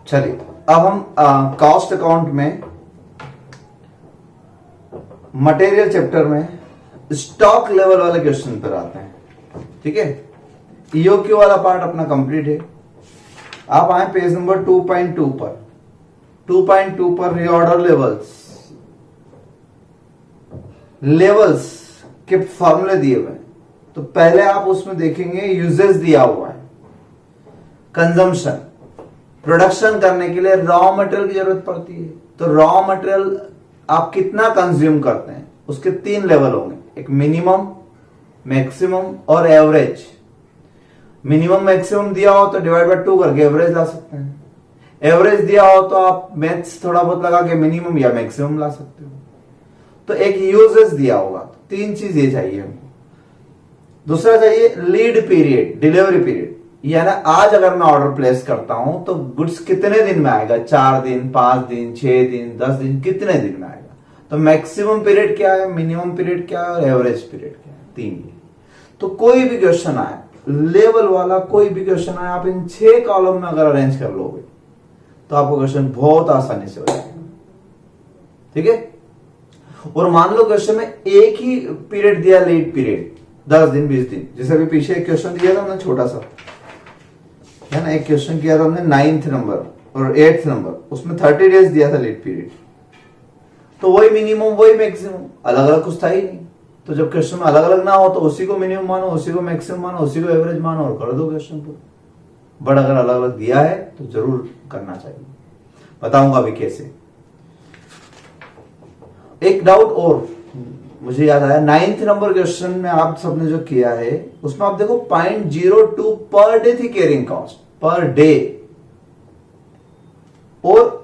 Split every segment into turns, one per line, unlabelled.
चलिए अब हम कॉस्ट अकाउंट में मटेरियल चैप्टर में स्टॉक लेवल वाले क्वेश्चन पर आते हैं। ठीक है, ईओक्यू वाला पार्ट अपना कंप्लीट है। आप आए पेज नंबर 2.2 पर। 2.2 पर रीऑर्डर लेवल्स के फॉर्मूले दिए हुए हैं। तो पहले आप उसमें देखेंगे यूजेस दिया हुआ है, कंजम्पशन, प्रोडक्शन करने के लिए रॉ मटेरियल की जरूरत पड़ती है। तो रॉ मटेरियल आप कितना कंज्यूम करते हैं उसके 3 लेवल होंगे, एक मिनिमम, मैक्सिमम और एवरेज। मिनिमम मैक्सिमम दिया हो तो डिवाइड बाय 2 करके एवरेज ला सकते हैं। एवरेज दिया हो तो आप मैथ्स थोड़ा बहुत लगा के मिनिमम या मैक्सिमम ला सकते हो। तो एक यूजेस दिया होगा, 3 चीज ये चाहिए हमको। दूसरा चाहिए लीड पीरियड, डिलीवरी पीरियड, यानी आज अगर मैं ऑर्डर प्लेस करता हूं तो गुड्स कितने दिन में आएगा, 4 दिन, 5 दिन, 6 दिन, 10 दिन, कितने दिन में आएगा। तो मैक्सिमम पीरियड क्या है, मिनिमम पीरियड क्या है और एवरेज पीरियड क्या है, 3 ये। तो कोई भी क्वेश्चन आए, लेवल वाला कोई भी क्वेश्चन आए, आप इन 6 कॉलम में अगर अरेंज कर लोगे तो आपको क्वेश्चन बहुत आसानी से हो जाएगा। ठीक है, और मान लो क्वेश्चन में एक ही पीरियड दिया, लीड पीरियड 10 दिन 20 दिन, जैसे अभी पीछे एक क्वेश्चन दिया था हमने छोटा सा, है ना, एक क्वेश्चन किया था हमने 9th नंबर और 8th नंबर, उसमें 30 डेज दिया था लीड पीरियड। तो वही मिनिमम वही मैक्सिमम, अलग अलग कुछ था ही नहीं। तो जब क्वेश्चन में अलग अलग ना हो तो उसी को मिनिमम मानो, उसी को मैक्सिमम मानो, उसी को एवरेज मानो और कर दो क्वेश्चन को। बट अगर अलग अलग दिया है तो जरूर करना चाहिए, बताऊंगा अभी कैसे। एक डाउट और मुझे याद आया, 9th नंबर क्वेश्चन में आप सबने जो किया है उसमें आप देखो 0.02 पर डे थी कैरिंग कॉस्ट, पर डे। और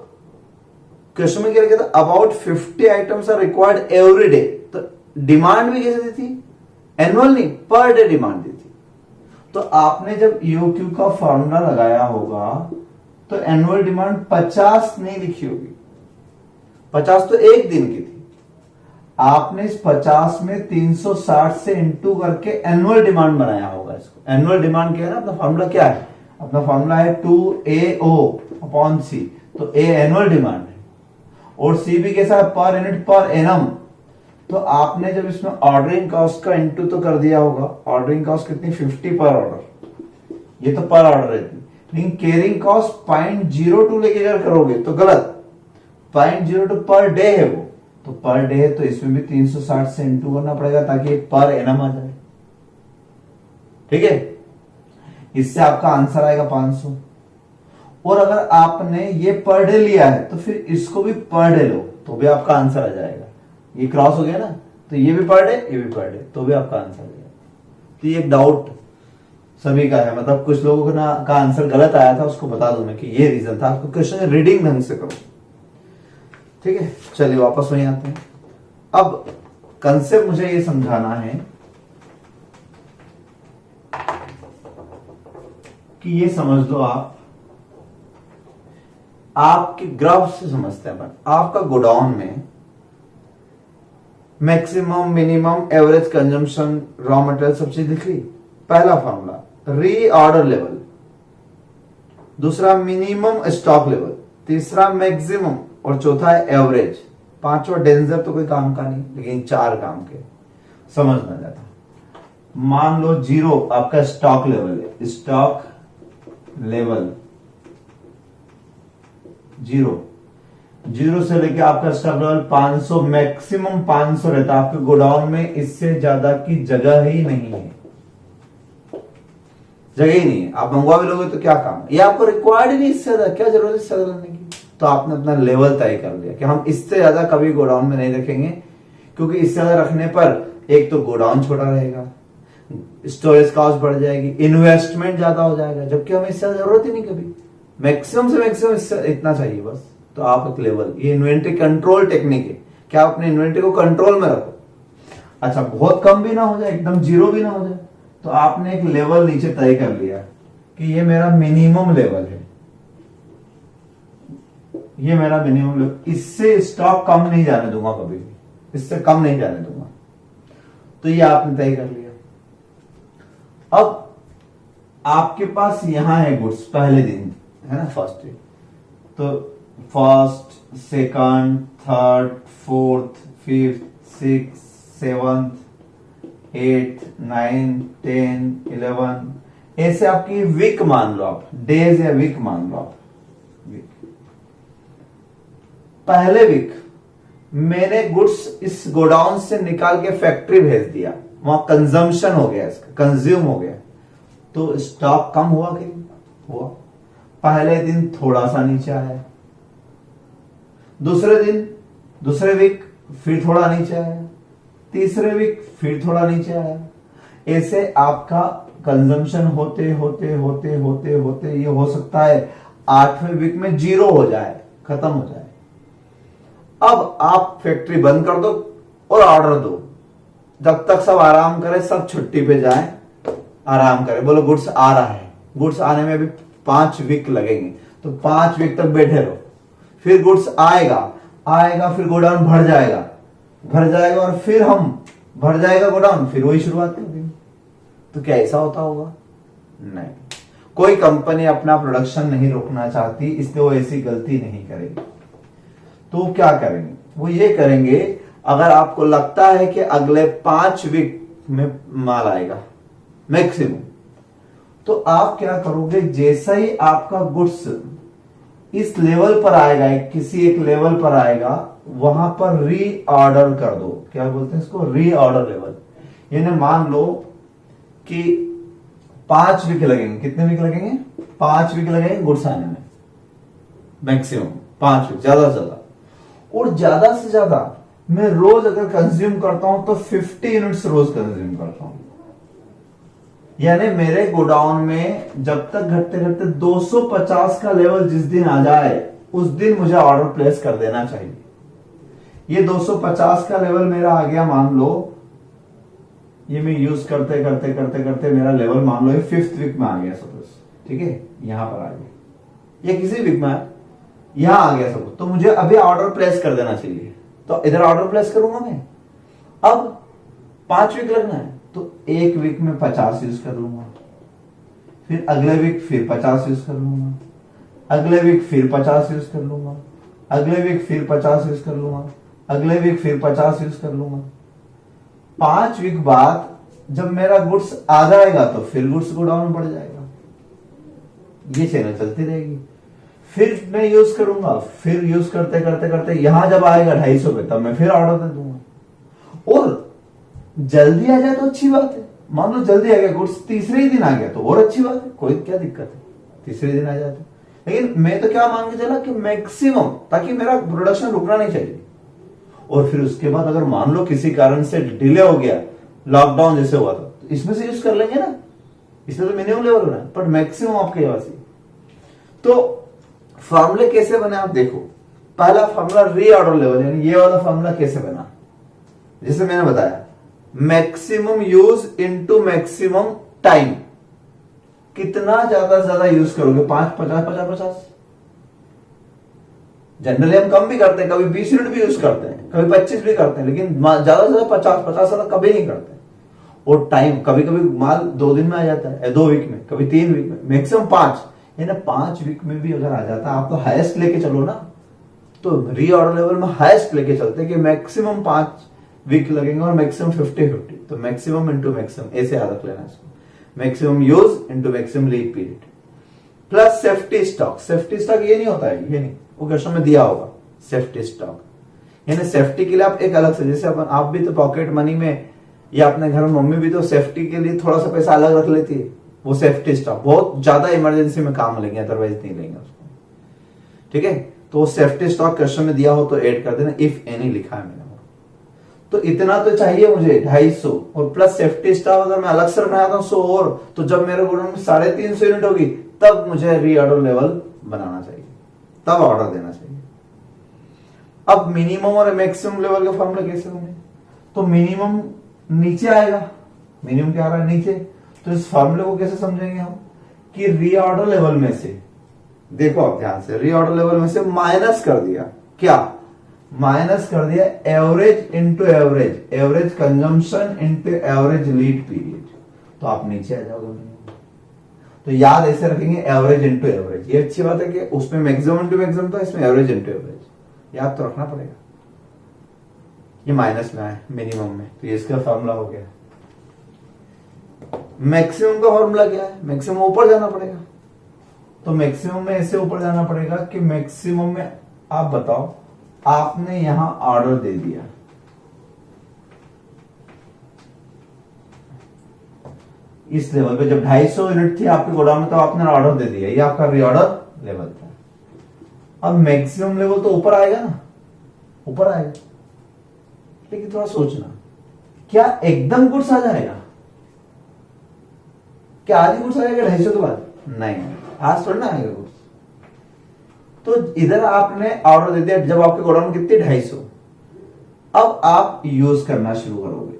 क्वेश्चन में क्या लिखा था, about 50 items are required every day. तो डिमांड भी कैसे दी थी, एनुअल नहीं, पर डे डिमांड दी थी। तो आपने जब ईओक्यू का फॉर्मूला लगाया होगा तो एनुअल डिमांड 50 नहीं लिखी होगी, 50 तो एक दिन की थी। आपने इस 50 में 360 से इंटू करके एनुअल डिमांड बनाया होगा इसको। एनुअल डिमांड क्या है ना, अपना फॉर्मूला क्या है, अपना फॉर्मूला है 2AO अपॉन C। तो A एनुअल डिमांड है और C भी कैसा है, पर यूनिट पर एनम। तो आपने जब इसमें ऑर्डरिंग कॉस्ट का इंटू तो कर दिया होगा, ऑर्डरिंग कॉस्ट कितनी, 50 पर ऑर्डर, ये तो पर ऑर्डर है। लेकिन कैरिंग कॉस्ट 0.02 लेके अगर करोगे तो गलत, 0.02 पर डे है वो, तो पर डे है तो इसमें भी 360 से इंटू करना पड़ेगा ताकि पर एनम आ जाए। ठीक है, इससे आपका आंसर आएगा 500। और अगर आपने ये पर डे लिया है तो फिर इसको भी पर डे लो तो भी आपका आंसर आ जाएगा। ये क्रॉस हो गया ना, तो ये भी पर डे, ये भी पर डे, तो भी आपका आंसर आ जाएगा। तो ये एक डाउट सभी का है, मतलब कुछ लोगों का आंसर गलत आया था, उसको बता दूं मैं कि ये रीजन था। आपको क्वेश्चन रीडिंग ढंग से करो। ठीक है, चलिए वापस वहीं आते हैं। अब कंसेप्ट मुझे ये समझाना है कि ये समझ लो, आपके ग्राफ से समझते हैं अपन। आपका गोडाउन में maximum, minimum, average consumption, raw material सब चीज दिख रही। पहला फॉर्मूला रीऑर्डर लेवल, दूसरा मिनिमम स्टॉक लेवल, तीसरा मैक्सिमम और चौथा है एवरेज। 5वां डेंजर तो कोई काम का नहीं, लेकिन 4 काम के, समझना जाता। मान लो 0 आपका स्टॉक लेवल है, स्टॉक लेवल 0 से लेके आपका स्टॉक लेवल 500, मैक्सिमम 500 रहता है आपके गोडाउन में। इससे ज्यादा की जगह ही नहीं है, जगह ही नहीं है। आप मंगवा भी लोगे तो क्या काम है, ये आपको रिक्वायर्ड ही नहीं, इससे ज्यादा क्या जरूरत है इससे ज्यादा लेने की। तो आपने अपना लेवल तय कर लिया कि हम इससे ज्यादा कभी गोडाउन में नहीं रखेंगे, क्योंकि इससे ज्यादा रखने पर एक तो गोडाउन छोटा रहेगा, स्टोरेज कॉस्ट बढ़ जाएगी, इन्वेस्टमेंट ज्यादा हो जाएगा, जबकि हमें इससे जरूरत ही नहीं कभी। मैक्सिमम से मैक्सिमम इससे इतना चाहिए बस। तो आप एक लेवल, ये इन्वेंट्री कंट्रोल टेक्निक है, क्या आप अपने इन्वेंट्री को कंट्रोल में रखो। अच्छा, बहुत कम भी ना हो जाए, एकदम 0 भी ना हो जाए, तो आपने एक लेवल नीचे तय कर लिया कि ये मेरा मिनिमम लेवल है, ये मेरा मिनिमम लेवल, इससे स्टॉक कम नहीं जाने दूंगा कभी भी, इससे कम नहीं जाने दूंगा। तो ये आपने तय कर लिया। अब आपके पास यहां है गुड्स, पहले दिन है ना, फर्स्ट डे। तो first, second, third, fourth, fifth, six, seventh, 8, 9, 10, 11, ऐसे आपकी वीक मान लो, आप डेज या वीक मान लो आप। वीक, पहले वीक मैंने गुड्स इस गोडाउन से निकाल के फैक्ट्री भेज दिया, वहां कंजम्पशन हो गया, इसका कंज्यूम हो गया, तो स्टॉक कम हुआ कि हुआ? पहले दिन थोड़ा सा नीचे आया, दूसरे दिन, दूसरे वीक फिर थोड़ा नीचे आया, तीसरे वीक फिर थोड़ा नीचे आया। ऐसे आपका कंजम्पशन होते होते होते होते होते ये हो सकता है 8वें वीक में 0 हो जाए, खत्म हो जाए। अब आप फैक्ट्री बंद कर दो और ऑर्डर दो, जब तक सब आराम करें, सब छुट्टी पे जाएं, आराम करें, बोलो गुड्स आ रहा है, गुड्स आने में भी 5 वीक लगेंगे, तो 5 वीक तक बैठे रहो, फिर गुड्स आएगा, आएगा फिर गोडाउन भर जाएगा, भर जाएगा और फिर हम भर जाएगा गोडाउन, फिर वही शुरुआत कर देंगे। तो क्या ऐसा होता होगा? नहीं, कोई कंपनी अपना प्रोडक्शन नहीं रोकना चाहती, इसलिए वो ऐसी गलती नहीं करेगी। तो क्या करेंगे? वो ये करेंगे, अगर आपको लगता है कि अगले 5 वीक में माल आएगा मैक्सिमम, तो आप क्या करोगे, जैसा ही आपका गुड्स इस लेवल पर आएगा, किसी एक लेवल पर आएगा, वहां पर रीऑर्डर कर दो। क्या बोलते हैं इसको? Reorder level. यानी मान लो कि 5 वीक लगेंगे, कितने वीक लगेंगे? 5 वीक लगेंगे गुड्स आने में, मैक्सिमम 5 वीक, ज्यादा से ज्यादा। और ज्यादा से ज्यादा मैं रोज अगर कंज्यूम करता हूं तो 50 यूनिट्स रोज कंज्यूम करता हूं। यानी मेरे गोडाउन में जब तक घटते घटते 250 का लेवल जिस दिन आ जाए, उस दिन मुझे ऑर्डर प्लेस कर देना चाहिए। ये 250 का लेवल मेरा आ गया, मान लो ये मैं यूज करते करते करते करते मेरा लेवल मान लो ये 5th वीक में आ गया सपोज, ठीक है, यहां पर आ गया, ये किसी वीक में यहां आ गया सपोज, तो मुझे अभी ऑर्डर प्लेस कर देना चाहिए। तो इधर ऑर्डर प्लेस करूंगा मैं, अब 5 वीक लगना है, तो 1 वीक में 50 यूज कर लूंगा, फिर अगले वीक फिर 50 यूज कर लूंगा, अगले वीक फिर 50 यूज कर लूंगा, अगले वीक फिर 50 यूज कर लूंगा, अगले वीक फिर 50 यूज कर लूंगा। 5 वीक बाद जब मेरा गुड्स आ जाएगा तो फिर गुड्स गोडाउन बढ़ जाएगा, ये चैनल चलती रहेगी। फिर मैं यूज करूंगा, फिर यूज करते करते करते यहां जब आएगा 250 पे, तब मैं फिर ऑर्डर दे दूंगा। और जल्दी आ जाए तो अच्छी बात है, मान लो जल्दी आ गया गुड्स, तीसरे ही दिन आ गया तो और अच्छी बात है, कोई क्या दिक्कत है, तीसरे दिन आ जाते। लेकिन मैं तो क्या मान के चला कि मैक्सिमम, ताकि मेरा प्रोडक्शन रुकना नहीं चाहिए। और फिर उसके बाद अगर मान लो किसी कारण से डिले हो गया, लॉकडाउन जैसे हुआ था, तो इसमें से यूज कर लेंगे ना, इसमें तो मिनिमम लेवल होना है, बट मैक्सिमम आपके पास ही। तो फॉर्मूले कैसे बने आप देखो। पहला फॉर्मूला रीऑर्डर लेवल, यानी ये वाला फॉर्मूला कैसे बना, जैसे मैंने बताया, maximum use into maximum time. कितना ज्यादा से ज्यादा यूज करोगे, 5, 50, 50, 50। जनरली हम कम भी करते हैं, कभी 20 यूनिट भी यूज करते हैं, कभी 25 भी करते हैं, लेकिन ज्यादा से ज्यादा 50, 50 से कभी नहीं करते। और टाइम, कभी कभी माल 2 दिन में आ जाता है, 2 वीक में, कभी 3 वीक में, मैक्सिमम 5, यानी 5 वीक में भी अगर आ जाता है, आप तो हाईएस्ट लेके चलो ना, तो रीऑर्डर लेवल में हाईएस्ट लेके चलते हैं कि मैक्सिमम 5 वीक लगेंगे और मैक्सिमम 50-50, तो मैक्सिमम इंटू मैक्सिमम, ऐसे याद रख लेना इसको, maximum use into maximum lead period plus safety stock. Safety stock ये नहीं होता है, ये नहीं, वो क्वेश्चन में दिया होगा सेफ्टी स्टॉक, यानी सेफ्टी के लिए आप एक अलग से, जैसे अपन आप भी तो पॉकेट मनी में या अपने घर में मम्मी भी तो सेफ्टी के लिए थोड़ा सा पैसा अलग रख लेती है, वो सेफ्टी स्टॉक बहुत ज्यादा इमरजेंसी में काम लेंगे, अदरवाइज नहीं लेंगे उसको, ठीक है। तो सेफ्टी स्टॉक क्वेश्चन में दिया हो तो ऐड कर देना, इफ एनी लिखा है मैंने। तो इतना तो चाहिए मुझे 250, और प्लस सेफ्टी स्टॉक अगर मैं अलग से बनाता हूं 100 और, तो जब मेरे गोडाउन में 350 यूनिट होगी तब मुझे रीऑर्डर लेवल बनाना चाहिए, तब ऑर्डर देना चाहिए। अब मिनिमम और मैक्सिमम लेवल के फॉर्मूला कैसे बने, तो मिनिमम नीचे आएगा, मिनिमम क्या आ रहा है नीचे, तो इस फॉर्मूले को कैसे समझेंगे हम, कि रीऑर्डर लेवल में से, देखो आप ध्यान से, रीऑर्डर लेवल में से माइनस कर दिया, क्या माइनस कर दिया, average into average, average consumption into average lead period, तो आप नीचे आ जाओगे। तो याद ऐसे रखेंगे, एवरेज इनटू एवरेज। ये अच्छी बात है कि उसमें मैक्सिमम इनटू मैक्सिमम था, इसमें एवरेज इनटू एवरेज। याद तो रखना पड़ेगा। ये माइनस में आए मिनिमम में, तो ये इसका फॉर्मूला हो गया। मैक्सिमम का फॉर्मूला क्या है? मैक्सिमम ऊपर जाना पड़ेगा। तो मैक्सिमम में ऐसे ऊपर जाना पड़ेगा कि मैक्सिमम में आप बताओ, आपने यहां ऑर्डर दे दिया, इस लेवल पे जब 250 यूनिट थी आपके गोडाउन में, तो आपने ऑर्डर दे दिया, ये आपका रीऑर्डर लेवल था। अब मैक्सिमम लेवल तो ऊपर आएगा ना, ऊपर आएगा, लेकिन थोड़ा सोचना, क्या एकदम गुड्स आ जाएगा? क्या आज ही गुड्स आ जाएगा 250 के बाद? नहीं, आज थोड़ा ना आएगा गुड्स। तो इधर आपने ऑर्डर दे दिया, जब आपके गोडाउन कितने 250, अब आप यूज करना शुरू करोगे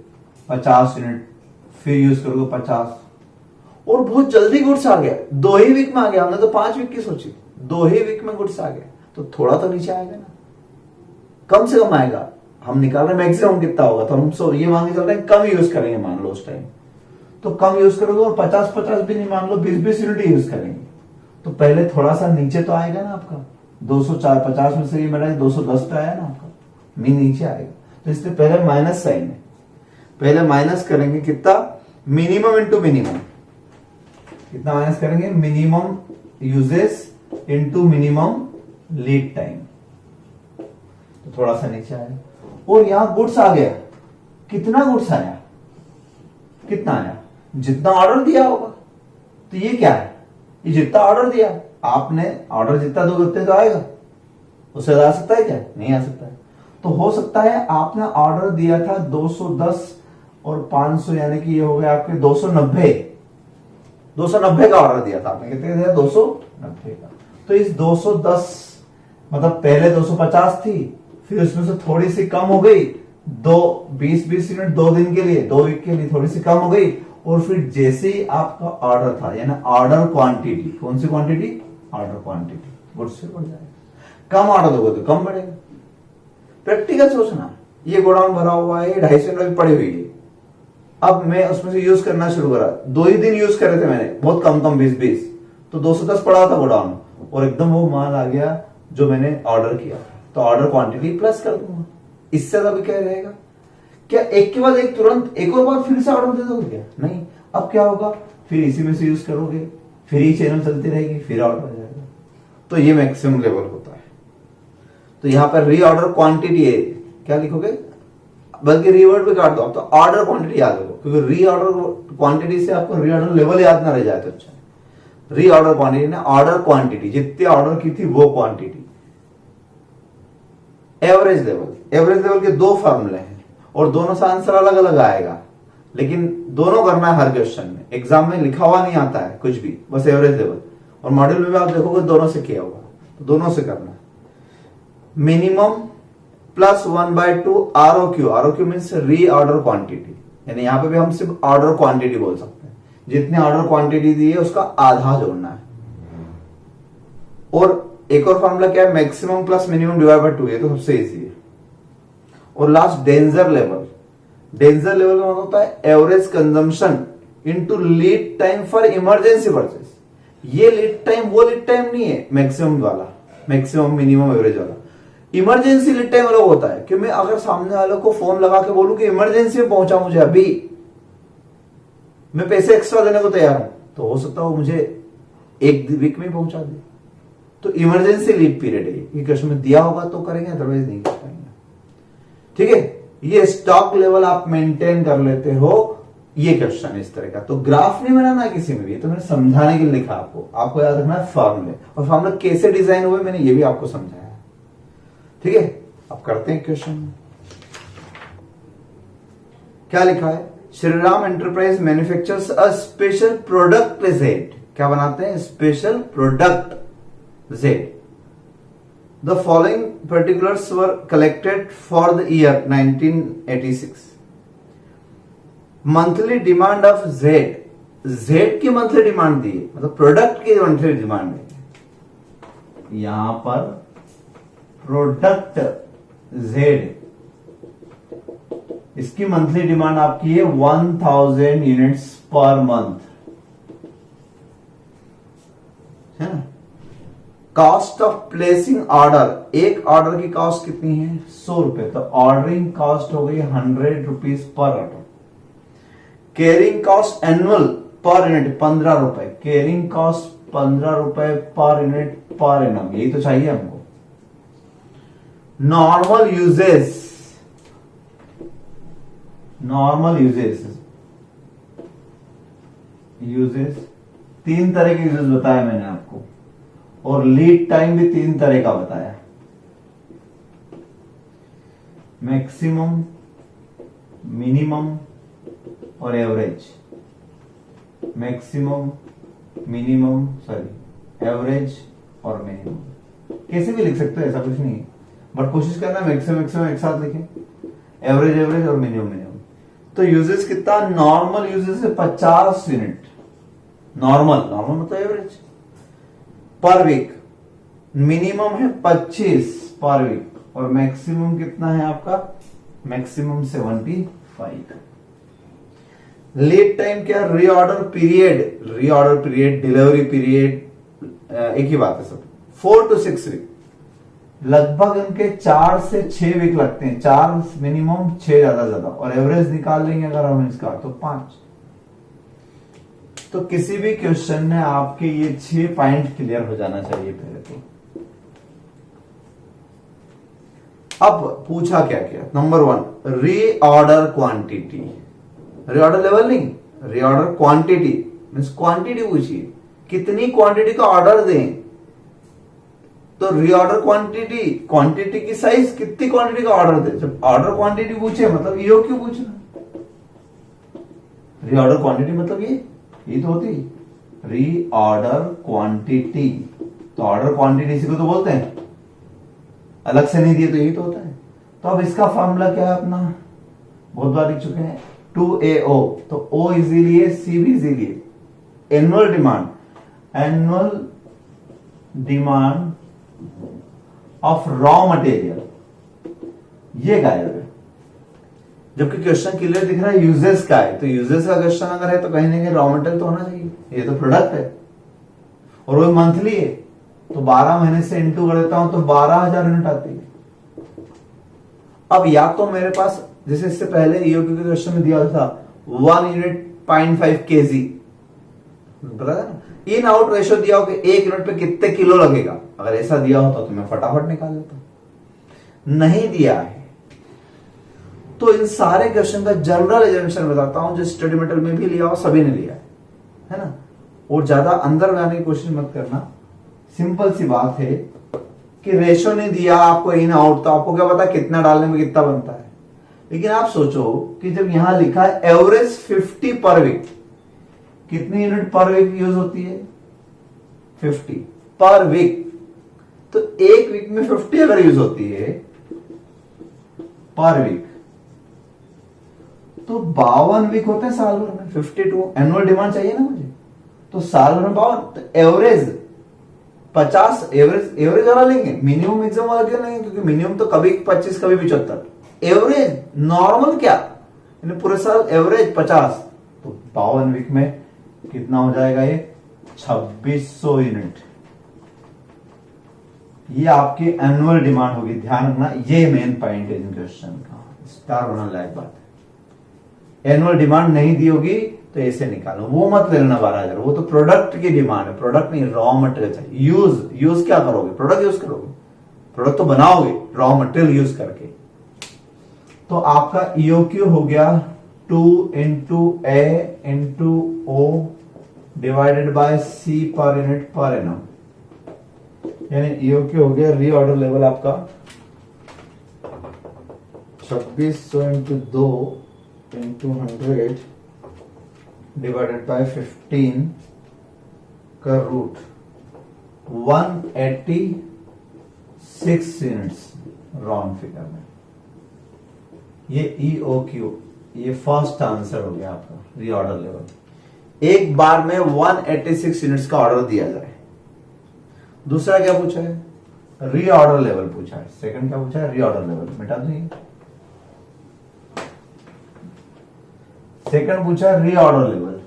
50 यूनिट, फिर यूज करोगे 50, और बहुत जल्दी गुड्स आ गया, 2 ही वीक में आ गया। हमने तो 5 वीक की सोची, 2 ही वीक में गुड्स आ गया, तो थोड़ा तो नीचे आएगा ना, कम से कम आएगा। हम निकाल रहे मैक्सिमम कितना होगा, तो हम ये मान के चल रहे हैं कम यूज करेंगे, मान लो उस टाइम तो कम यूज करोगे, और 50-50 भी नहीं, मान लो 20-20 यूनिट यूज करेंगे, तो पहले थोड़ा सा नीचे तो आएगा ना आपका। 250 में से ये मेरा 210 पे आया ना आपका, नीचे आएगा। तो इसलिए पहले माइनस साइन है, पहले माइनस करेंगे कितना, मिनिमम इंटू मिनिमम। कितना माइनस करेंगे? Minimum uses into minimum lead time, तो थोड़ा सा नीचे आया। और यहां गुड्स आ गया, कितना गुड्स आया? कितना आया? जितना ऑर्डर दिया होगा। तो ये क्या है? ये जितना ऑर्डर दिया आपने, ऑर्डर जितना दो उतने तो आएगा, उससे आ सकता है क्या? नहीं आ सकता है। तो हो सकता है आपने ऑर्डर दिया था 210 और 500, यानी कि ये हो गया आपके 290 का ऑर्डर दिया था आपने। कितने दिया? 290 का। तो इस 210 मतलब पहले 250 थी, फिर उसमें से थोड़ी सी कम हो गई, 20 यूनिट 2 दिन के लिए, 2 वीक के लिए थोड़ी सी कम हो गई, और फिर जैसे ही आपका ऑर्डर था, यानी ऑर्डर क्वांटिटी, कौन सी क्वांटिटी? ऑर्डर क्वांटिटी गुड्स से बढ़ जाएगा। कम ऑर्डर दोगे तो कम बढ़ेगा। प्रैक्टिकल सोचना, ये गोडाउन भरा हुआ है, 250 यूनिट पड़ी हुई है, अब मैं उसमें से यूज करना शुरू करा, 2 ही दिन यूज करे थे मैंने, बहुत कम 20-20, तो 210 पड़ा था गोडाउन, और एकदम वो माल आ गया जो मैंने ऑर्डर किया, तो ऑर्डर क्वांटिटी प्लस कर दूंगा। इससे ज्यादा क्या रहेगा? क्या एक के बाद एक तुरंत एक और बार फिर से ऑर्डर दे दोगे क्या? नहीं। अब क्या होगा? फिर इसी में से यूज करोगे, फिर ही चैनल चलती रहेगी, फिर ऑर्डर आ जाएगा। तो ये मैक्सिमम लेवल होता है। तो यहां पर रीऑर्डर क्वांटिटी है, क्या लिखोगे? बल्कि रीवर्ड भी काट दो, अब तो ऑर्डर क्वांटिटी याद रखो, क्योंकि रीऑर्डर क्वांटिटी से आपको रीऑर्डर लेवल याद ना रह जाए तो अच्छा। रीऑर्डर क्वांटिटी ना, ऑर्डर क्वांटिटी, जितने ऑर्डर की थी वो quantity. Average level, average level के 2 फॉर्मूले हैं, और दोनों से आंसर अलग अलग आएगा, लेकिन दोनों करना है हर क्वेश्चन में। एग्जाम में लिखा हुआ नहीं आता है कुछ भी, बस एवरेज लेवल, और मॉड्यूल में भी आप देखोगे दोनों से किया होगा, तो दोनों से करना है। Minimum plus 1/2 ROQ, ROQ means reorder quantity, यानी यहां पे भी हम सिर्फ ऑर्डर क्वांटिटी बोल सकते हैं, जितने ऑर्डर क्वांटिटी दी है उसका आधा जोड़ना है। और एक और फॉर्मूला क्या है? Maximum plus minimum divide by 2, ये तो सबसे इजी है। और last danger level, danger level का मतलब होता है average consumption into lead time for emergency purchase. ये लीड टाइम वो लीड टाइम नहीं है मैक्सिमम वाला, मैक्सिमम मिनिमम एवरेज वाला। इमरजेंसी लीड टाइम अलग होता है कि मैं अगर सामने वाले को फोन लगा के बोलूं कि इमरजेंसी में पहुंचा मुझे अभी, मैं पैसे एक्स्ट्रा देने को तैयार हूं, तो हो सकता है वो मुझे 1 वीक में पहुंचा दे। तो इमरजेंसी लीड पीरियड है ये, क्वेश्चन में दिया होगा तो करेंगे, अदरवाइज नहीं कर पाएंगे। ठीक है, ये स्टॉक लेवल आप मेंटेन कर लेते हो, ये क्वेश्चन इस तरह का। तो ग्राफ नहीं बनाना किसी में भी, तो मैंने समझाने के लिए लिखा आपको याद रखना है फॉर्मूले, और फॉर्मूला कैसे डिजाइन हुए मैंने ये भी आपको समझाया। ठीक है, अब करते हैं क्वेश्चन। क्या लिखा है? Shriram enterprise manufactures a special product Z. क्या बनाते हैं? Special product Z. The following particulars were collected for the year 1986. Monthly demand of Z, Z की मंथली डिमांड दी है, मतलब प्रोडक्ट की मंथली डिमांड है। यहां पर प्रोडक्ट Z, इसकी मंथली डिमांड आपकी है 1000 यूनिट्स पर मंथ। है ना। कॉस्ट ऑफ प्लेसिंग ऑर्डर, एक ऑर्डर की कॉस्ट कितनी है 100 रुपए, तो ऑर्डरिंग कॉस्ट हो गई 100 rupees per order. Carrying cost annual per unit 15 रुपए, कैरिंग कॉस्ट 15 रुपए पर यूनिट पर एनम, यही तो चाहिए हमको। Normal uses, normal uses, uses 3 तरह के यूजेस बताया मैंने आपको, और लीड टाइम भी 3 तरह का बताया, मैक्सिमम, मिनिमम और average. Maximum, minimum, sorry average और मिनिमम, कैसे भी लिख सकते हो, ऐसा कुछ नहीं है, बट कोशिश करना मैक्सिमम मैक्सिमम एक साथ लिखें, एवरेज एवरेज और मिनिमम मिनिमम। तो यूजेस कितना, नॉर्मल यूजेस है 50 यूनिट, नॉर्मल, नॉर्मल मतलब एवरेज पर वीक, मिनिमम है 25 पर वीक, और मैक्सिमम कितना है आपका, मैक्सिमम 75। लीड टाइम क्या, reorder period, reorder period, delivery period एक ही बात है सब, 4 to 6 वीक, लगभग इनके 4 से 6 वीक लगते हैं, 4 मिनिमम, 6 ज्यादा, और एवरेज निकाल लेंगे अगर हम इसका तो 5। तो किसी भी क्वेश्चन में आपके ये 6 पॉइंट क्लियर हो जाना चाहिए पहले तो। अब पूछा क्या क्या, number 1 reorder quantity, reorder level नहीं, रीऑर्डर क्वांटिटी मींस क्वांटिटी पूछिए, कितनी क्वांटिटी का ऑर्डर दें, तो रीऑर्डर क्वांटिटी, क्वांटिटी की साइज, कितनी क्वांटिटी का ऑर्डर दे, जब ऑर्डर क्वांटिटी पूछे मतलब ईओक्यू पूछना, रीऑर्डर क्वांटिटी मतलब ये तो होती रीऑर्डर क्वांटिटी, तो ऑर्डर क्वांटिटी इसी को तो बोलते हैं, अलग से नहीं दिए तो यही तो होता है। तो अब इसका फॉर्मूला क्या है अपना, बहुत बार लिख चुके हैं, 2AO, तो O इजीलिए, C भी easily, annual demand, annual demand of raw material, ये गायब है, जबकि क्वेश्चन क्लियर दिख रहा है यूजेस का है, तो यूजेस का क्वेश्चन अगर है तो कहीं ना कहीं रॉ मटेरियल तो होना चाहिए, ये तो प्रोडक्ट है और वो मंथली है, तो 12 महीने से इंटू कर देता हूं तो 12,000 यूनिट आती है। अब या तो मेरे पास, जैसे इससे पहले ईओक्यू के क्वेश्चन में दिया था 1 यूनिट 0.5 kg, पता है ना, इन आउट रेशियो दिया हो कि 1 यूनिट पे कितने किलो लगेगा, अगर ऐसा दिया होता तो मैं फटाफट निकाल लेता, नहीं दिया है। तो इन सारे क्वेश्चन का जनरल एजम्पशन बताता हूं, जो स्टडी मटेरियल में भी लिया हो सभी ने लिया है ना, और ज्यादा अंदर में आने की कोशिश मत करना। सिंपल सी बात है कि रेशो नहीं दिया आपको इन आउट, तो आपको क्या पता कितना डालने में कितना बनता है, लेकिन आप सोचो कि जब यहां लिखा है एवरेज 50 पर वीक, कितनी यूनिट पर वीक यूज होती है 50 पर वीक, तो एक वीक में 50 अगर यूज होती है पर वीक, तो 52 वीक होते हैं साल भर में, 52 एनुअल डिमांड चाहिए ना मुझे, तो साल भर में 52, तो एवरेज 50, एवरेज वाला लेंगे, मिनिमम मैक्सिमम वाला क्यों लेंगे, क्योंकि मिनिमम तो कभी 25 कभी 75, एवरेज नॉर्मल क्या, पूरे साल एवरेज 50, तो 52 वीक में कितना हो जाएगा ये 2600 यूनिट, ये आपकी एनुअल डिमांड होगी, ध्यान रखना, ये मेन पॉइंट है क्वेश्चन का, स्टार होना लायक बात है। एनुअल डिमांड नहीं दी होगी तो ऐसे निकालो, वो मत ले लेना 12,000, वो तो प्रोडक्ट की डिमांड है, प्रोडक्ट नहीं, रॉ मटेरियल चाहिए। यूज क्या करोगे, प्रोडक्ट यूज करोगे, प्रोडक्ट तो बनाओगे रॉ मटेरियल यूज करके। तो आपका ईओक्यू हो गया 2 into A into O divided by C per unit per annum, यानी ईओक्यू हो गया रीऑर्डर लेवल आपका 2600 into 2 into 100 डिवाइडेड बाय 15 का रूट 186 यूनिट्स राउंड फिगर में, ये ईओक्यू, ये फर्स्ट आंसर हो गया आपका रीऑर्डर लेवल। एक बार में 186 यूनिट्स का ऑर्डर दिया जाए। दूसरा क्या पूछा है, रीऑर्डर लेवल पूछा है। सेकंड क्या पूछा है, रीऑर्डर लेवल, मिटा दो ये। सेकंड पूछा है reorder level,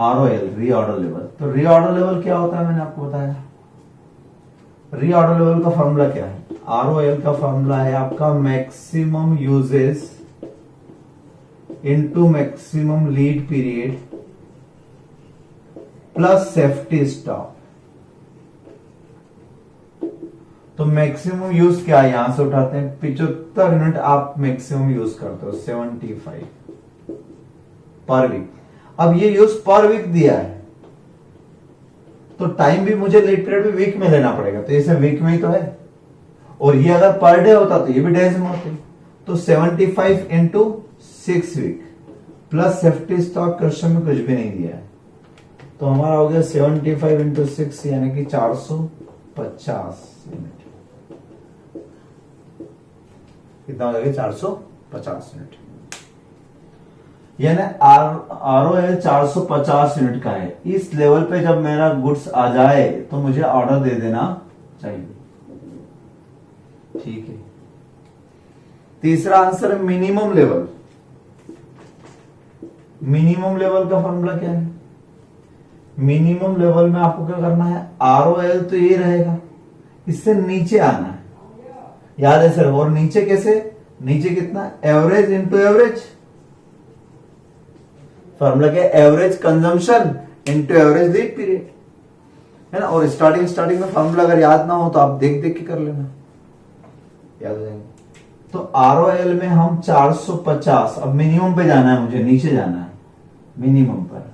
ROL reorder level. तो रीऑर्डर लेवल क्या होता है मैंने आपको बताया। रीऑर्डर लेवल का फॉर्मूला क्या है? ROL का फॉर्मूला है आपका maximum uses into maximum lead period plus safety stock. तो मैक्सिमम यूज क्या है, यहां से उठाते हैं 75 यूनिट आप मैक्सिमम यूज करते हो 75 पर वीक। अब ये यूज पर वीक दिया है तो टाइम भी मुझे लीड पीरियड भी वीक में लेना पड़ेगा, तो इसे वीक में ही तो है। और ये अगर पर डे होता तो ये भी डेज में होते। तो 75 into 6 week plus safety stock question में कुछ भी नहीं दिया है, तो हमारा हो गया 75 इंटू 6 यानी कि 450 यूनिट। कितना हो जाएगा? 450 यूनिट। यानी ROL 450 यूनिट का है। इस लेवल पे जब मेरा गुड्स आ जाए तो मुझे ऑर्डर दे देना चाहिए। ठीक है। तीसरा आंसर है मिनिमम लेवल। मिनिमम लेवल का फॉर्मूला क्या है? मिनिमम लेवल में आपको क्या करना है? ROL तो ये रहेगा, इससे नीचे आना है, याद है सर। और नीचे कैसे? नीचे कितना? Average into average. फॉर्मूला क्या है? Average consumption into average lead period, है ना। और स्टार्टिंग में फॉर्मूला अगर याद ना हो तो आप देख देख के कर लेना, याद हो जाएंगे। तो ROL में हम 450, अब मिनिमम पे जाना है मुझे, नीचे जाना है मिनिमम पर।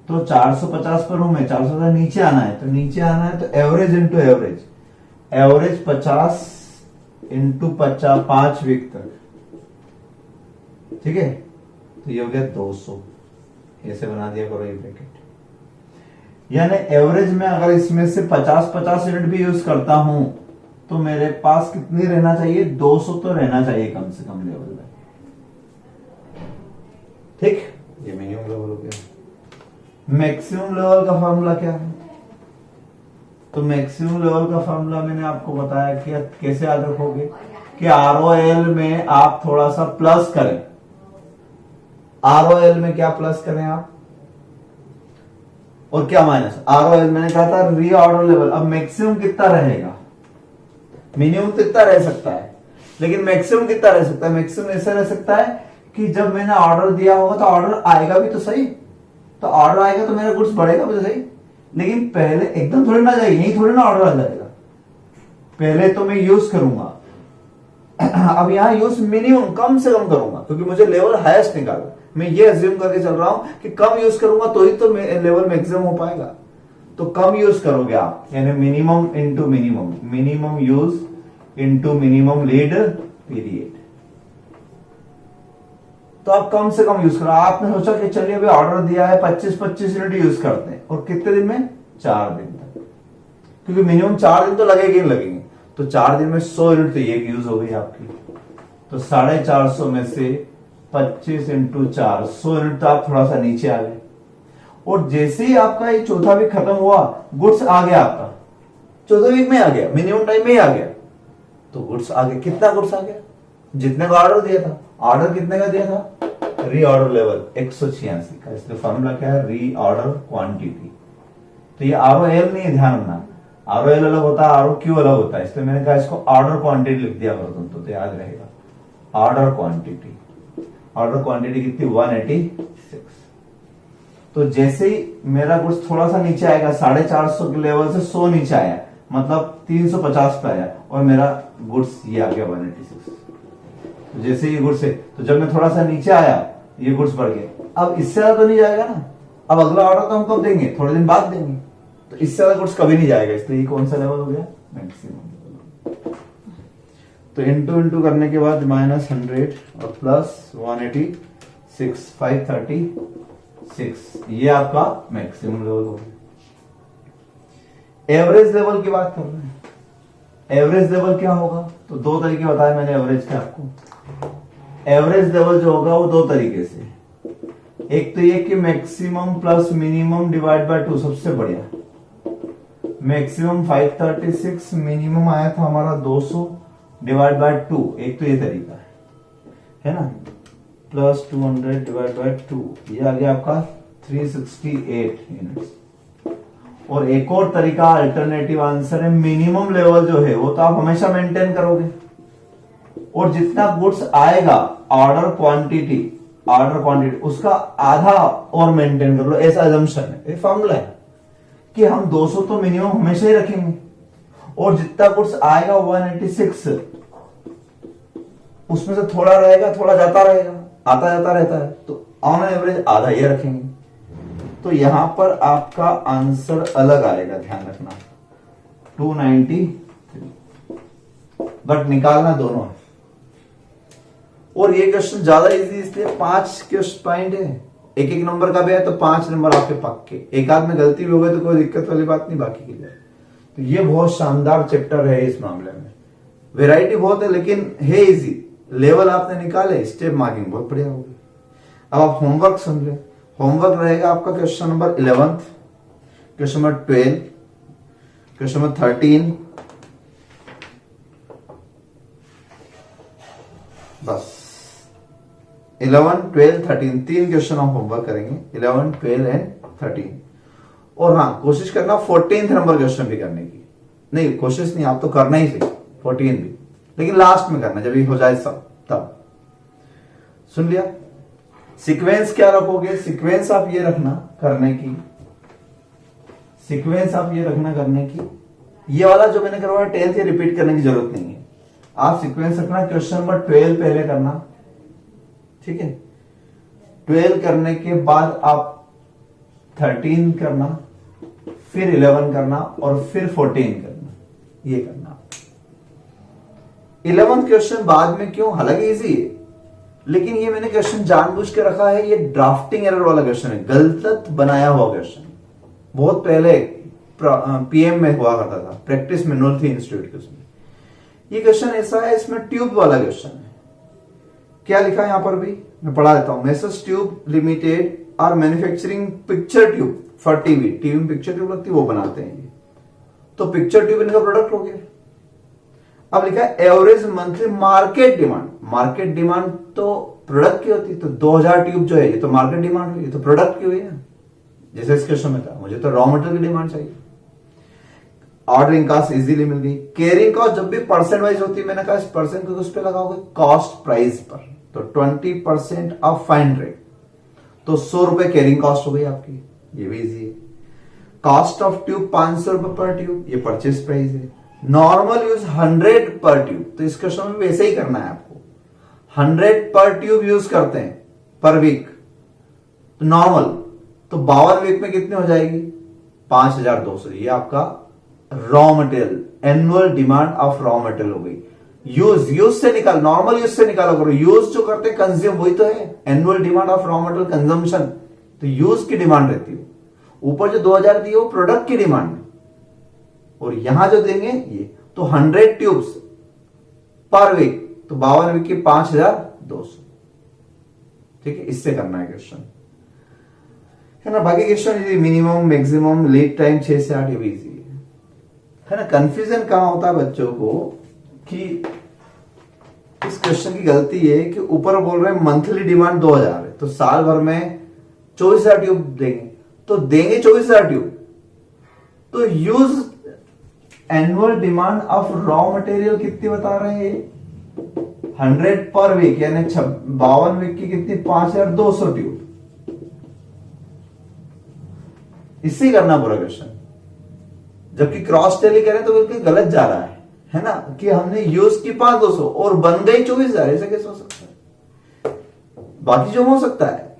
तो 450 पर हूं मैं, 450 नीचे आना है, तो नीचे आना है तो average into average. Average 50 into 50 5 week तक, ठीक है। तो ये हो गया 200, ऐसे बना दिया करो ये ब्रैकेट। यानी एवरेज में अगर इसमें से 50 यूनिट भी यूज करता हूं तो मेरे पास कितनी रहना चाहिए? 200 तो रहना चाहिए कम से कम लेवल में, ठीक। ये मिनिमम लेवल हो गया। मैक्सिमम लेवल का फॉर्मूला क्या है? तो मैक्सिमम लेवल का फॉर्मूला मैंने आपको बताया कि कैसे याद रखोगे कि ROL में आप थोड़ा सा प्लस करें। ROL में क्या प्लस करें आप और क्या माइनस? ROL मैंने कहा था रीऑर्डर लेवल। अब मैक्सिमम कितना रहेगा? मिनिमम तो इतना रह सकता है, लेकिन मैक्सिमम कितना रह सकता है? मैक्सिमम ऐसा रह सकता है कि जब मैंने ऑर्डर दिया होगा तो ऑर्डर आएगा भी तो सही, तो ऑर्डर आएगा तो मेरा गुड्स बढ़ेगा भी तो सही। लेकिन पहले एकदम थोड़ी ना जाएगी, यही थोड़ी ना ऑर्डर आ जाएगा। पहले तो मैं यूज करूंगा, अब यहां यूज मिनिमम कम से कम करूंगा क्योंकि मुझे लेवल हाईएस्ट निकालना। मैं ये अज्यूम करके चल रहा हूं कि कम यूज करूंगा तो ही तो लेवल मैक्सिमम हो पाएगा। तो कम यूज करोगे आप, यानी minimum into minimum, minimum use into minimum lead period. तो आप कम से कम यूज करो। आपने सोचा कि चलिए अभी ऑर्डर दिया है 25 यूनिट यूज करते हैं, और कितने दिन में? 4 दिन तक, क्योंकि मिनिमम 4 दिन तो लगेंगे ही लगेंगे। तो 4 दिन में 100 यूनिट तो ये यूज हो गई आपकी। तो 450 में से 25 इंटू 4, 100 यूनिट तो आप थोड़ा सा नीचे आ गए। और जैसे ही आपका ये चौथा वीक खत्म हुआ, गुड्स आ गया आपका, चौथे वीक में आ गया, मिनिमम टाइम में ही आ गया, तो गुड्स आ गया। कितना गुड्स आ गया? जितने का ऑर्डर दिया था। ऑर्डर कितने का दिया था? रीऑर्डर लेवल 186 का। इसलिए फॉर्मूला क्या है? Reorder quantity. तो ये ROL नहीं है, ध्यान रखना। ROL अलग होता है, ROQ अलग होता है, इसलिए मैंने कहा इसको ऑर्डर क्वांटिटी लिख दिया करो तुम, तो याद रहेगा। ऑर्डर क्वांटिटी, ऑर्डर क्वांटिटी कितनी? 186। तो जैसे ही मेरा गुड्स थोड़ा सा नीचे आएगा, 450 के लेवल से 100 नीचे आया, मतलब 350 पे आया, और मेरा गुड्स ये आ गया 186। तो जैसे ये गुड्स है, तो जब मैं थोड़ा सा नीचे आया, ये गुड्स बढ़ गया। अब इससे ज्यादा तो नहीं जाएगा ना। अब अगला ऑर्डर तो हम कब देंगे? थोड़े दिन बाद देंगे। तो इससे ज्यादा गुड्स कभी नहीं जाएगा, इसलिए ये कौन सा लेवल हो गया? मैक्सिमम। तो इंटू करने के बाद -100 और प्लस 186, 536, ये आपका मैक्सिमम लेवल हो गया। एवरेज लेवल की बात कर रहे हैं। एवरेज लेवल क्या होगा? तो 2 तरीके बताए मैंने एवरेज के आपको। एवरेज लेवल जो होगा वो 2 तरीके से। एक तो ये कि maximum plus minimum divide by 2, सबसे बढ़िया। मैक्सिमम 536, मिनिमम आया था हमारा 200 डिवाइड बाय 2, एक तो ये तरीका है ना। प्लस 200 डिवाइड बाय 2, ये आ गया आपका 368 यूनिट्स। और एक और तरीका अल्टरनेटिव आंसर है, मिनिमम लेवल जो है वो तो आप हमेशा मेंटेन करोगे, और जितना गुड्स आएगा ऑर्डर क्वांटिटी उसका आधा और मेंटेन कर लो, ऐसा अजम्पशन है, ये फॉर्मूला है कि हम 200 तो मिनिमम हमेशा ही रखेंगे, और जितना गुड्स आएगा 186 उसमें से थोड़ा रहेगा, थोड़ा जाता रहेगा, आता जाता रहता है, तो ऑन एवरेज आधा ये रखेंगे। तो यहां पर आपका आंसर अलग आएगा, ध्यान रखना 293, बट निकालना दोनों है। और ये क्वेश्चन ज्यादा इजी इसलिए 5 क्वेश्चन पॉइंट है, एक एक नंबर का भी है तो 5 नंबर आपके पक्के, एक आध में गलती भी हो गई तो कोई दिक्कत वाली बात नहीं, बाकी की जाए। तो ये बहुत शानदार चैप्टर है इस मामले में, वेराइटी बहुत है लेकिन है इजी, लेवल आपने निकाले, स्टेप मार्किंग बहुत बढ़िया होगी। अब आप होमवर्क सुन ले, होमवर्क रहेगा आपका question number 11, question number 12, question number 13, बस 11, 12, 13 3 क्वेश्चन आप होमवर्क करेंगे, 11, 12 एंड 13। और हाँ, कोशिश करना 14th नंबर क्वेश्चन भी करने की, नहीं कोशिश नहीं, आप तो करना ही चाहिए 14 भी, लेकिन लास्ट में करना जब ये हो जाए सब, तब। सुन लिया? सीक्वेंस क्या रखोगे? सीक्वेंस आप ये रखना करने की, सीक्वेंस आप ये रखना करने की, ये वाला जो मैंने करवाया 10th, ये रिपीट करने की जरूरत नहीं है। आप सीक्वेंस रखना, क्वेश्चन नंबर 12 पहले करना, ठीक है, 12 करने के बाद आप 13 करना, फिर 11 करना, और फिर 14 करना, ये करना। 11th क्वेश्चन बाद में क्यों, हालांकि इजी है, लेकिन ये मैंने क्वेश्चन जानबूझ के रखा है, ये ड्राफ्टिंग एरर वाला क्वेश्चन है, गलत बनाया हुआ क्वेश्चन, बहुत पहले पीएम में हुआ करता था, प्रैक्टिस में नॉर्थ इंस्टीट्यूट के उसमें। ये क्वेश्चन ऐसा है, इसमें ट्यूब वाला क्वेश्चन है। क्या लिखा है यहां पर भी, मैं पढ़ा देता हूं। Messrs Tube Limited are manufacturing picture tube for TV, TV में पिक्चर ट्यूब लगती है वो बनाते हैं ये, तो पिक्चर ट्यूब इनका प्रोडक्ट हो गया। अब लिखा है average monthly market demand, market demand तो प्रोडक्ट की होती है, तो 2000 ट्यूब जो है ये तो मार्केट डिमांड हुई, ये तो प्रोडक्ट की हुई है। जैसे इस क्वेश्चन में था, मुझे तो रॉ मटेरियल की डिमांड चाहिए, ऑर्डरिंग कॉस्ट इजीली मिल गई। कैरिंग कॉस्ट जब भी परसेंट वाइज होती है, मैंने कहा इस परसेंट को उस पर लगाओगे कॉस्ट प्राइस पर, तो 20% ऑफ फाइन रेट, तो 100 रुपए कैरिंग कॉस्ट हो गई आपकी, ये भी इजी है। कॉस्ट ऑफ ट्यूब 500 रुपए पर ट्यूब, ये परचेस प्राइस है। नॉर्मल यूज 100 पर ट्यूब, तो इस क्वेश्चन में वैसे ही करना है आपको, 100 पर ट्यूब यूज करते हैं पर वीक, तो नॉर्मल, तो 52 वीक में कितनी हो जाएगी 5200, ये आपका raw material, annual demand of raw material हो गई। यूज से निकाल, नॉर्मल यूज से निकालो करो, यूज जो करते हैं कंज्यूम वही तो है, annual demand of raw material consumption, तो यूज की डिमांड रहती है, ऊपर जो 2000 दी है वो प्रोडक्ट की डिमांड है, और यहां जो देंगे ये, तो 100 ट्यूब्स पर वीक, तो 52 वीक की 5200, ठीक है, इससे करना है क्वेश्चन, है ना। बाकी question minimum maximum lead time 6 से 8 इजी है ना। कंफ्यूजन कहां होता है बच्चों को कि इस क्वेश्चन की गलती है कि ऊपर बोल रहे हैं मंथली डिमांड 2000 है, तो साल भर में 24,000 ट्यूब देंगे, तो देंगे 24,000 ट्यूब, तो use annual demand of raw material कितनी बता रहे हैं 100 पर वीक, यानी 52 वीक की कितनी 5200 ट्यूब, इससे करना पूरा क्वेश्चन। जबकि क्रॉस टेली करें तो बिल्कुल गलत जा रहा है ना, कि हमने यूज की 5200 और बन गई 24,000, ऐसा कैसे हो सकता है। बाकी जो हो सकता है,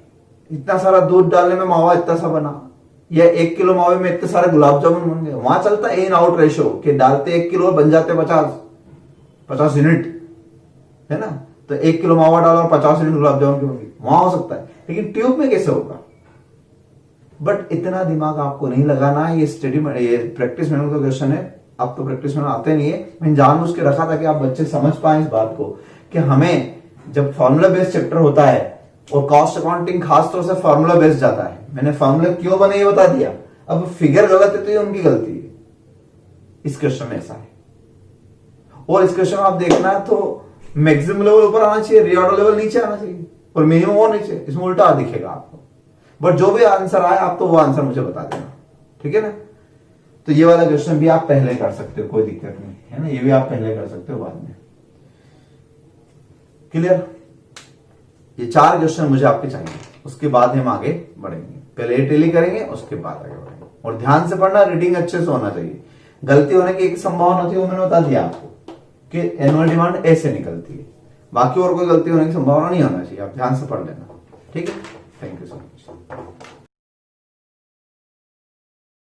इतना सारा दूध डालने में मावा इतना सा बना, या 1 किलो मावे में इतने सारे गुलाब जामुन बन गए, वहां चलता है इन आउट रेशियो कि डालते 1 किलो बन जाते 50 यूनिट, है ना, तो 1 किलो मावा डाला और 50 यूनिट गुलाब जामुन की होंगी, वहां हो सकता है, लेकिन ट्यूब में कैसे होगा। बट इतना दिमाग आपको नहीं लगाना है, ये स्टडी में, ये प्रैक्टिस में का क्वेश्चन है, आप तो प्रैक्टिस में आते नहीं है, मैंने जानबूझ के रखा था कि आप बच्चे समझ पाए इस बात को कि हमें जब फॉर्मूला बेस्ड चैप्टर होता है, और कॉस्ट अकाउंटिंग खासतौर से फॉर्मूला बेस्ड जाता है, मैंने फॉर्मूला क्यों बने ये बता दिया, अब फिगर गलत है तो ये उनकी गलती है, इस क्वेश्चन में ऐसा है। और इस क्वेश्चन में आप देखना है तो मैक्सिमम लेवल ऊपर आना चाहिए, रिऑर्डर लेवल नीचे आना चाहिए, और मिनिमम और नीचे, इसमें उल्टा दिखेगा आपको, बट जो भी आंसर आए आप तो वो आंसर मुझे बता देना, ठीक है ना। तो ये वाला क्वेश्चन भी आप पहले कर सकते हो, कोई दिक्कत नहीं है ना, ये भी आप पहले कर सकते हो बाद में। क्लियर? ये 4 क्वेश्चन मुझे आपके चाहिए, उसके बाद हम आगे बढ़ेंगे। पहले ये टेली करेंगे, उसके बाद आगे बढ़ेंगे। और ध्यान से पढ़ना, रीडिंग अच्छे से होना चाहिए। गलती होने की एक संभावना होती है, वो मैंने बता दिया आपको कि एनुअल डिमांड ऐसे निकलती है, बाकी और कोई गलती होने की संभावना नहीं होना चाहिए। आप ध्यान से पढ़ लेना, ठीक है। Thank you so much.